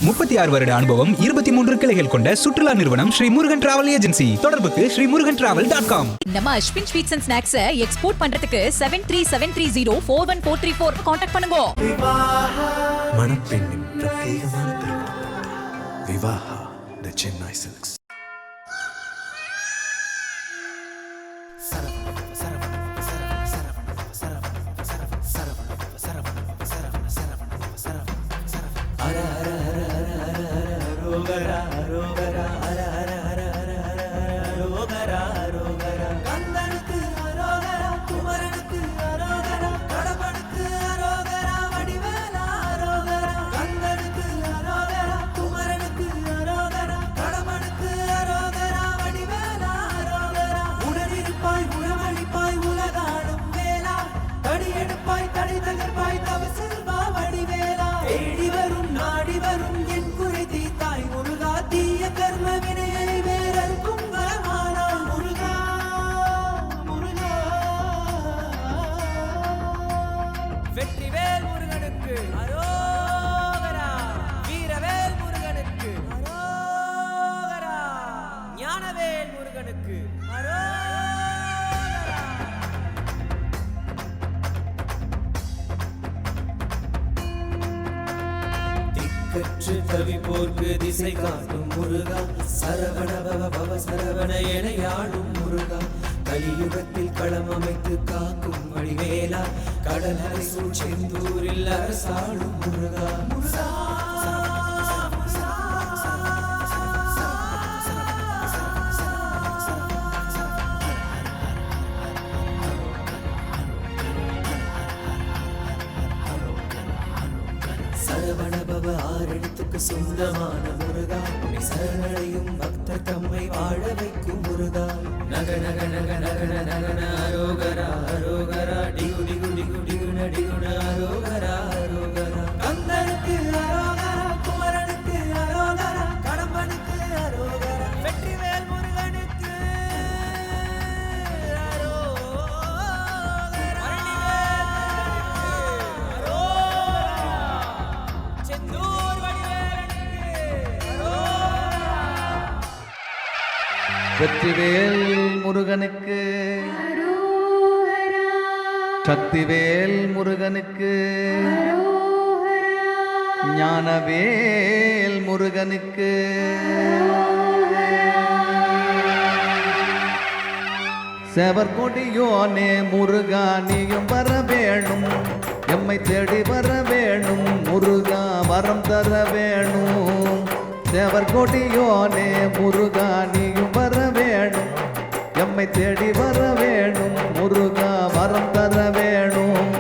36 வருட அனுபவம், 23 கிளைகள் கொண்ட சுற்றுலா நிறுவனம் ஸ்ரீ முருகன் டிராவல் ஏஜென்சி. தொடர்புக்கு srimurugantravel.com. நம்ம Ashwin sweets and snacks export பண்றதுக்கு 7373041434 கான்டாக்ட் பண்ணுங்க. மணப்பெண்ணின் பிரத்யேகமான திருமணம் விவாஹா தி சென்னை சில்க்ஸ். வெற்றிவேல் முருகனுக்கு அரோகரா, வீரவேல் முருகனுக்கு அரோகரா, ஞானவேல் முருகனுக்கு அரோகரா. திக்கற்று தவிப்போர்க்கு திசை காட்டும் முருகா, சரவண பவ சரவண என யாழும் முருகா, கலியுகத்தில் களம் அமைத்து காக்கும் வடிவேலா, கடலரை சூழ் செந்தூரில் அரசாளும் முருகா. சரவண பவ ஆறெழுத்துக்கு சொந்தமான முருகா, சரணடையும் பக்தர் தம்மை வாழ வைக்கும் முருகா. நக நக நக நகன நகன அரோகரா அரோகரா, டிகு டிகு டிகு டிகுன டிகுன அரோகரா அரோகரா. கந்தனுக்கு அரோகரா, குமரனுக்கு அரோகரா, கடம்பனுக்கு அரோகரா, வெற்றிவேல் முருகனுக்கு அரோகரா, செந்தூர் வடிவேலனுக்கு அரோகரா. வெற்றிவேல் முருகனுக்கு, சக்திவேல் முருகனுக்கு, ஞானவேல் முருகனுக்கு, செவர்கொடியோனே முருகா நீயும் வர வேணும், எம்மை தேடி வர வேணும் முருகா, வரம் தர வேணும். செவர்கொடியோனே முருகா நீயும் வர வேணும், எம்மை தேடி வர வேணும் முருகா, வரம் தர வேணும்.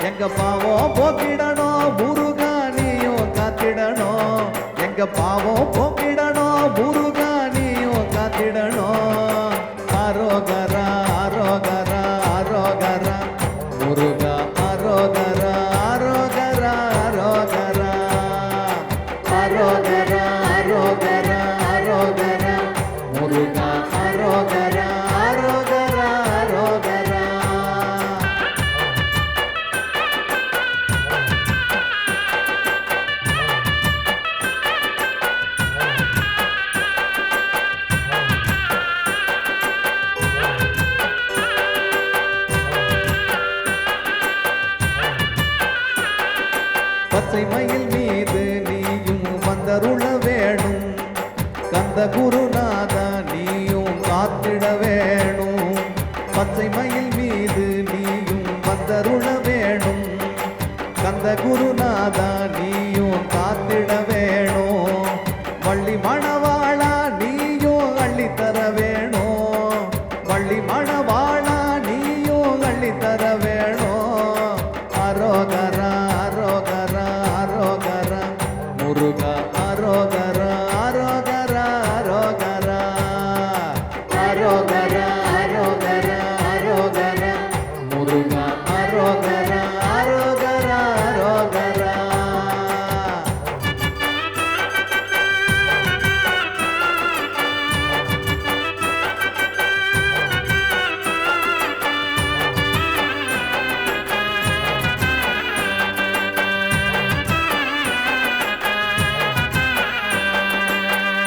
எங்க பாவம் போக்கிடணும் முருகா நீயும் காத்திடணும், எங்க பாவம் போக்கிடணும் முருகா நீயும் காத்திடணும். அரோகரா அரோகரா அரோகரா முருகா, அரோகரா அரோகரா அரோகரா அரோகரா அரோகரா அரோகரா முருகா, அரோகரா அரோகரா அரோகரா. பச்சை மயில் மீது நீயும் வந்தருள வேணும், கந்த குருநாதா நீயும் காத்திட வேணும். பச்சை மயில் மீது நீயும் வந்தருள வேணும், கந்த குருநாதா நீயும் காத்திட வேணும். வள்ளி மணவாளா நீயும் அள்ளித்தர வேணும், வள்ளி மணவாளா நீயும் அள்ளித்தர வேணும். அரோகரா அரோகரா அரோகரா முருகா, அரோகரா அரோகரா அரோகரா அரோகரா அரோகரா அரோகரா முருகா, அரோகரா அரோகரா அரோகரா.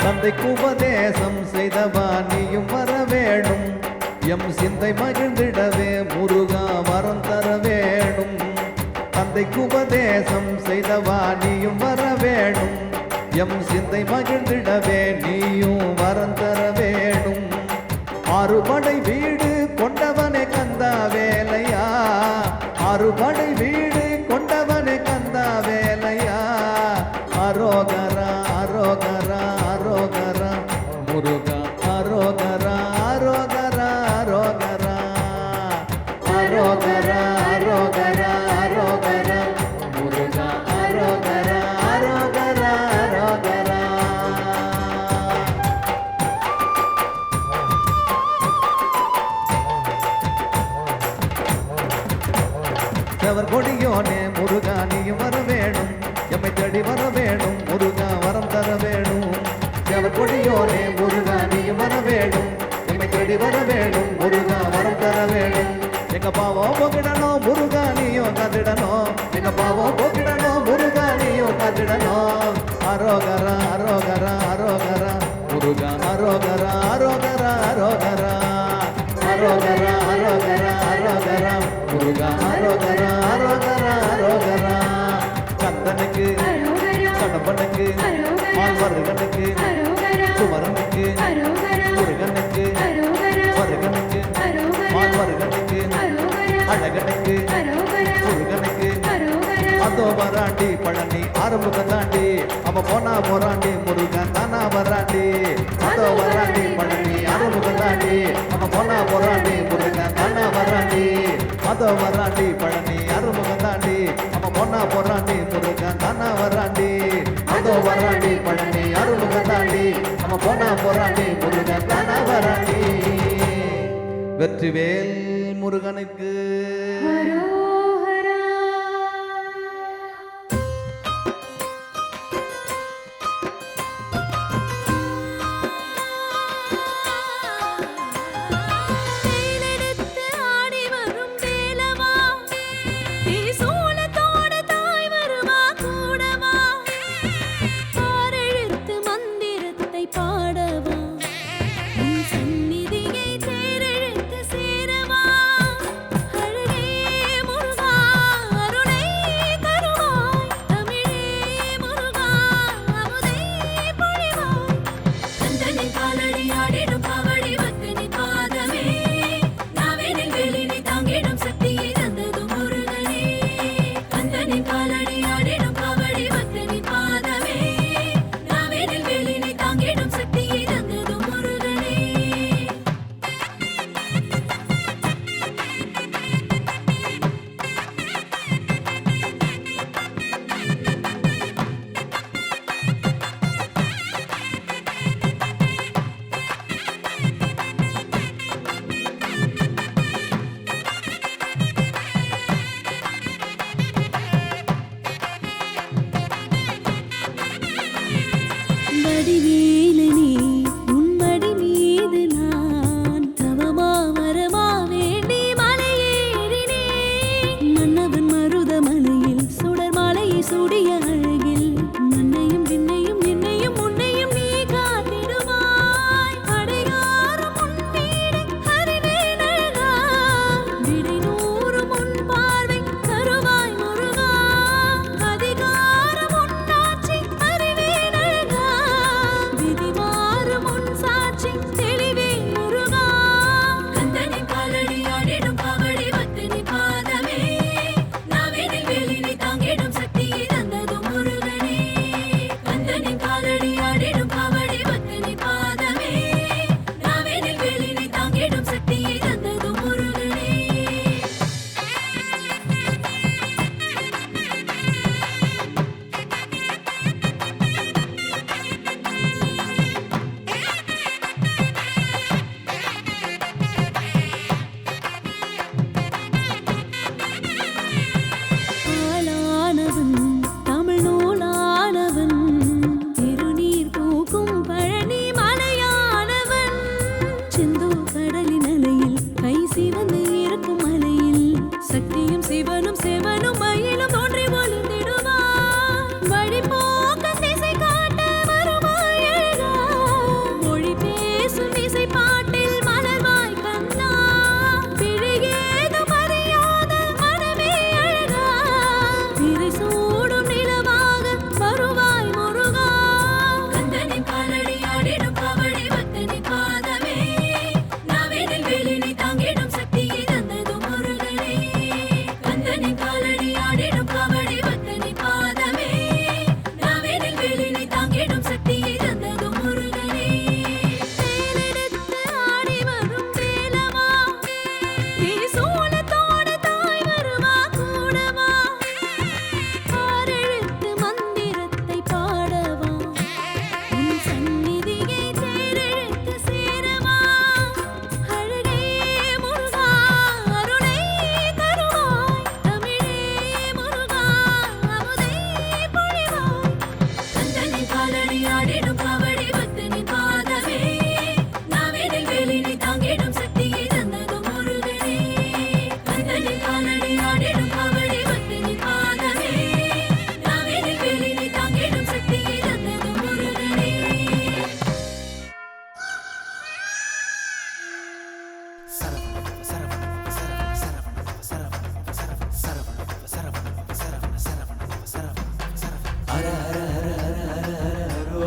தந்தைக்கு உபதேசம் செய்தவா நீயும் வர வேணும் எம் சிந்தை மகிழ்ந்திடவே முருகா வரம் தர வேணும் தந்தைக்கு உபதேசம் செய்தவா நீயும் வர வேணும் எம் சிந்தை மகிழ்ந்திடவே நீயும் வரம் தர வேணும் ஆறுபடை வீடு கொண்டவனே கந்தா வேலையா ஆறுபடை வீடு கொண்டவனே கந்தா வேலையா அரோகரா அரோகரா அரோகரா முருகா அரோகரா அரோகரா அரோகரா அரோகரா அரோகரா அரோகரா முருகா அரோகரா அரோகரா அரோகரா செவர் கொடியோனே முருகா நீயும் வர வேணும் எம்மை தேடி வர வேணும் முருகா வரம் தர வேணும் செவர் கொடியோனே முருகா நீயும் வர வேணும் எம்மை தேடி வர வேணும் முருகா வரம் தர வேணும் எங்க பாவம் போக்கிடணும் முருகா நீயும் காத்திடணும் எங்க பாவம் போக்கிடணும் முருகா நீயும் காத்திடணும் அரோகரா அரோகரா அரோகரா முருகா அரோகரா அரோகரா அரோகரா அரோகரா அரோகரா அரோகரா முருகா அரோகரா அரோகரா அரோகரா கந்தனுக்கு கடம்பனுக்கு மால்வருகனுக்கு குமரனுக்கு முருகனுக்கு வருகனுக்கு மால்வருகனுக்கு அழகனுக்கு முருகனுக்கு அதோ வராண்டி பழனி ஆறுமுகம் தாண்டி அவ போனா போராண்டி முருகன் தானா வராண்டி அதோ வராண்டி பழனி ஆறுமுகம் தாண்டி அவ போனா போராண்டி முருகன் தானா வராண்டி அதோ வராண்டி பழனி ஆறுமுகம் தாண்டி அவ போனா போராண்டி முருகன் தானா வராண்டி அதோ வராண்டி பழனி ஆறுமுகம் தாண்டி அவ போனா போராண்டி முருகன் தானா வராண்டி வெற்றிவேல் முருகனுக்கு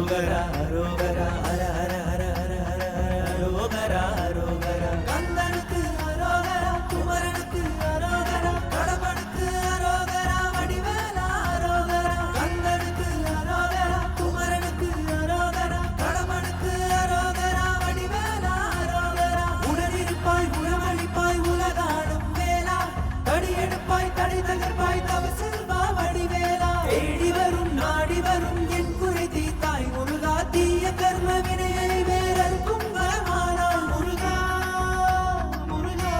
அரோகரா அரோகரா ஹர ஹர ஹர ஹர ஹர அரோகரா அரோகரா கந்தனுக்கு அரோகரா குமரனுக்கு அரோகரா கடம்பனுக்கு அரோகரா வடிவேலா அரோகரா கந்தனுக்கு அரோகரா குமரனுக்கு அரோகரா கடம்பனுக்கு அரோகரா வடிவேலா அரோகரா உடனிருப்பாய் உணவளிப்பாய் உலகாடும் வேலா தடியெடுப்பாய் தடை தகர்ப்பாய் தவ செல்வா வடிவேலா தேடி வரும் நாடி வரும் என் குறை தீத்தாய் முருகா தீய கர்ம வினையை வேறறுக்கும் வரமானாய் முருகா முருகா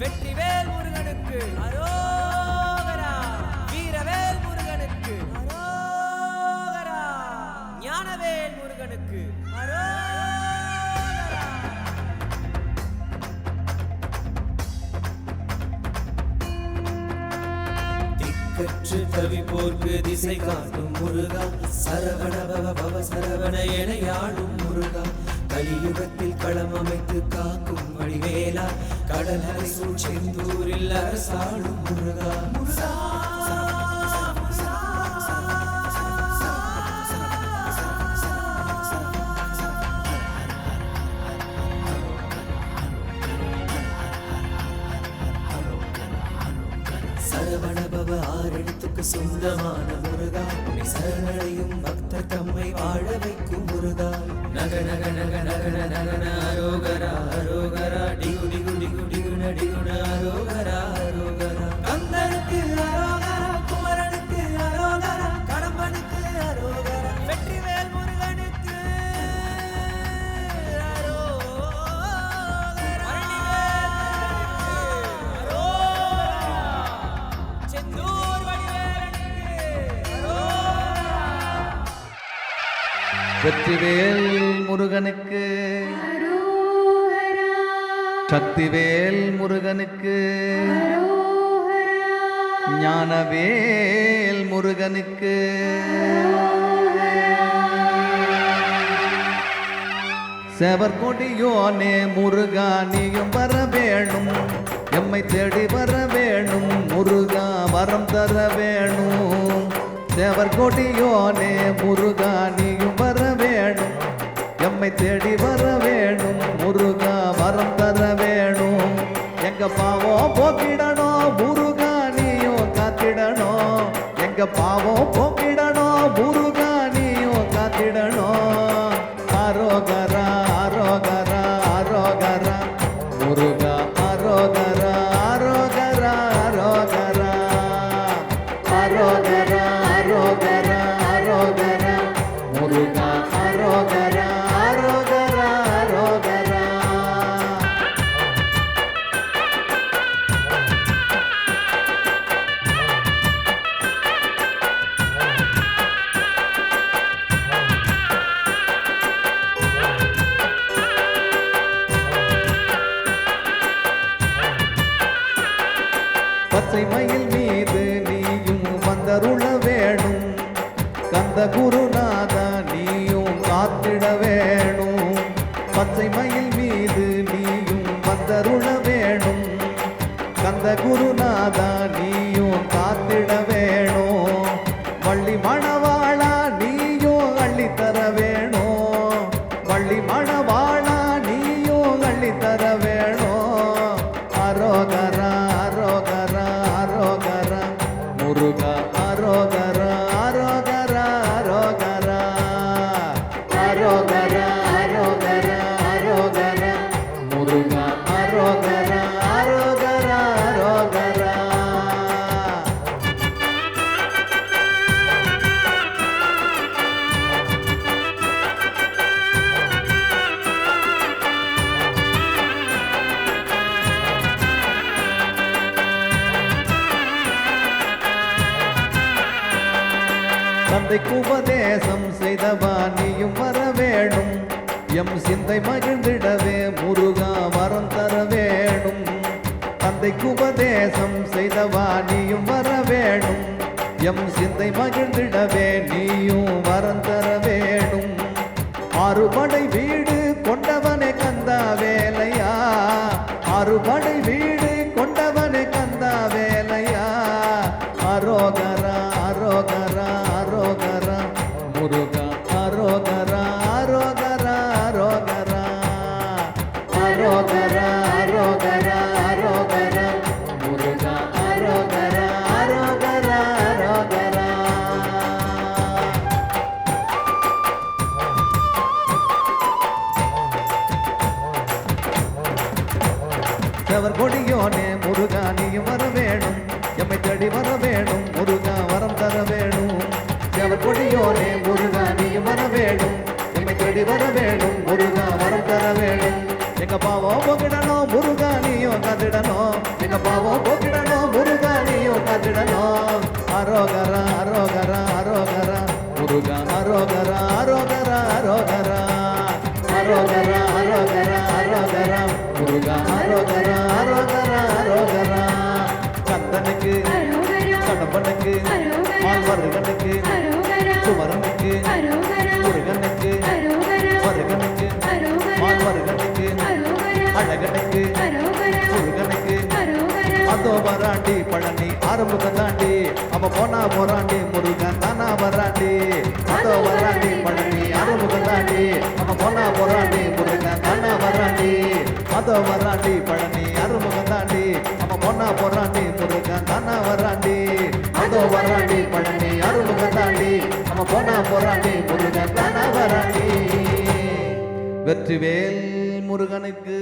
வெற்றிவேல் முருகனுக்கு அரோகரா வீரவேல் முருகனுக்கு அரோகரா ஞானவேல் முருகனுக்கு அரோகரா கற்று தவிப்போர்க்கு திசை காட்டும் முருகா சரவண பவ பவ சரவண என யாழும் முருகா கலியுகத்தில் களம் அமைத்து காக்கும் வடிவேலா கடலரை சூழ் செந்தூரில் அரசாளும் முருகா முருகா சரவண பவ ஆறெழுத்துக்கு சொந்தமான முருகா சரணடையும் பக்தர் தம்மை வாழ வைக்கும் முருகா நக நக நக நகன நகன அரோகரா அரோகரா டிகு டிகு டிகு டிகுன டிகுன அரோகரா அரோகரா கந்தனுக்கு அரோகரா குமரனுக்கு அரோகரா கடம்பனுக்கு அரோகரா வெற்றிவேல் முருகனுக்கு வெற்றிவேல் முருகனுக்கு சக்திவேல் முருகனுக்கு ஞானவேல் முருகனுக்கு செவர்கொடியோனே முருகா நீயும் வர வேணும் எம்மை தேடி வர வேணும் முருகா வரம் தர வேணும் செவர்கொடியோனே முருகா நீயும் வர வேணும் எம்மை தேடி வர வேணும் முருகா வரம் தர வேணும் எங்க பாவம் போக்கிடணும் முருகா நீயும் காத்திடணும் எங்க பாவம் போக்கிடணும் முருகா நீயும் காத்திடணும் அரோகரா அரோகரா அரோகரா முருகா அரோகரா அரோகரா அரோகரா அரோகரா அரோகரா அரோகரா முருகா அரோகரா அரோகரா அரோகரா பச்சை மயில் மீது நீயும் வந்தருள வேணும் கந்த குருநாதா நீயும் காத்திட வேணும் பச்சை மயில் மீது நீயும் வந்தருள வேணும் கந்த குருநாதா நீயும் காத்திட வேணும் வள்ளி மணவாளா நீயும் அள்ளித்தர வேணும் வள்ளி மணவாளா நீயும் அள்ளித்தர வேணும் அரோகரா அரோகரா அரோகரா முருகா அரோகரா அரோகரா அரோகரா அரோகரா அரோகரா அரோகரா முருகா அரோகரா அரோகரா அரோகரா தந்தைக்கு உபதேசம் செய்தவா நீயும் வர வேணும் எம் சிந்தை மகிழ்ந்திடவே முருகா வரம் தர வேணும் தந்தைக்கு உபதேசம் செய்தவா நீயும் வர வேணும் எம் சிந்தை மகிழ்ந்திடவே நீயும் வரம் தர வேணும் ஆறுபடை வீடு கொண்டவனே கந்தா வேலையா ஆறுபடை வீடு கொண்டவனே கந்தா வேலையா அரோகரா அரோகரா செவர் கொடியோனே முருகா நீயும் வர வேணும் எம்மை தேடி வர வேணும் முருகா வரம் தர வேணும் செவர் கொடியோனே முருகா நீயும் வர வேணும் எம்மை தேடி வர வேணும் முருகா வரம் தர வேணும் எங்க பாவம் போக்கிடணும் முருகா நீயும் காத்திடணும் எங்க பாவம் போக்கிடணும் முருகா நீயும் காத்திடணும் அரோகரா அரோகரா அரோகரா முருகா அரோகரா அரோகரா அரோகரா அரோகரா அரோகரா அரோகரா முருகா அரோகரா அரோகரா அரோகரா கந்தனுக்கு கடம்பனுக்கு மால்வருகனுக்கு குமரனுக்கு முருகனுக்கு மருகனுக்கு மால்வருகனுக்கு அழகனுக்கு முருகனுக்கு அதோ வராண்டி பழனி ஆரம்பம் தாண்டி அவ போனா போராண்டி முருகன் தானா வராண்டி அதோ வராண்டி பழனி ஆரம்பம் தாண்டி அவ போனா போராண்டி முருகன் தானா வராண்டி அதோ வராண்டி பழனி ஆரம்பம் தாண்டி அவ போனா போராண்டி முருகன் தானா வராண்டி அதோ வராண்டி பழனி ஆரம்பம் தாண்டி அவ போனா போராண்டி முருகன் தானா வராண்டி வெற்றிவேல் முருகனுக்கு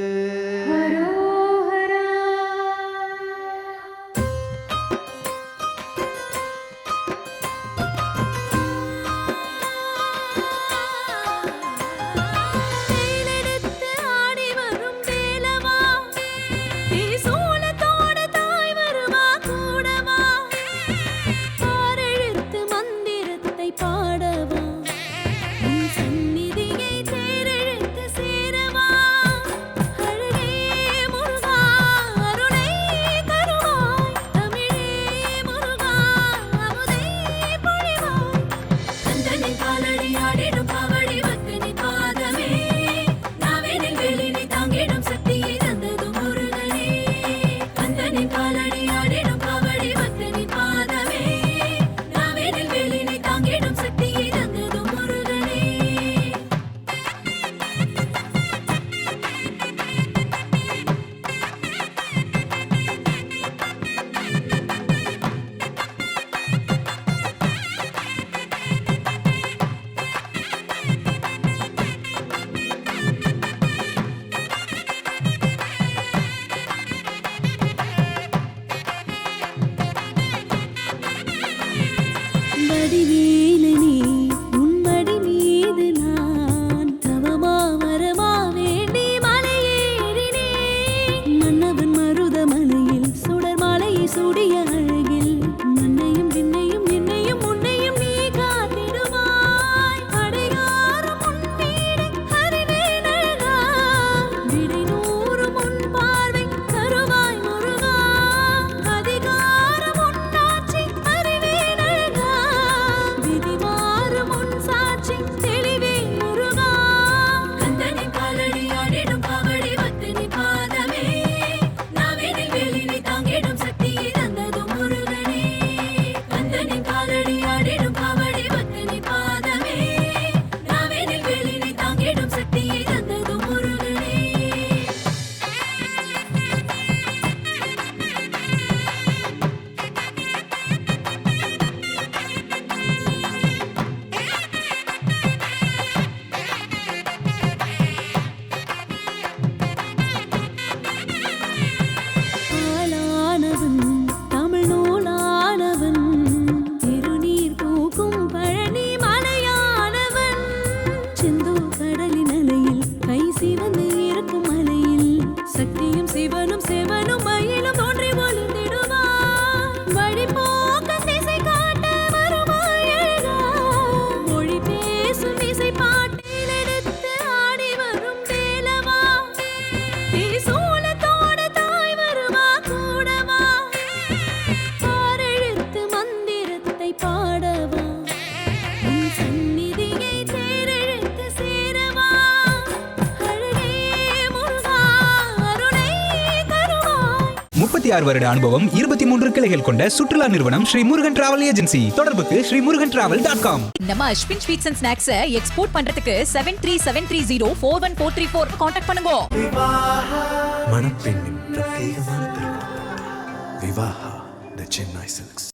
வருட அனுபவம் 23 கிளைகள் கொண்ட சுற்றுலா நிறுவனம் ஸ்ரீ முருகன் டிராவல் ஏஜென்சி. தொடர்புக்கு sreemurugantravel.com. நம்ம Ashwin sweets and snacks export பண்றதுக்கு 7373041434 கான்டாக்ட் பண்ணுங்க. மணப்பெண்ணின் பிரத்யேகமான திருமணம் விவாஹா தி சென்னை சில்க்ஸ்.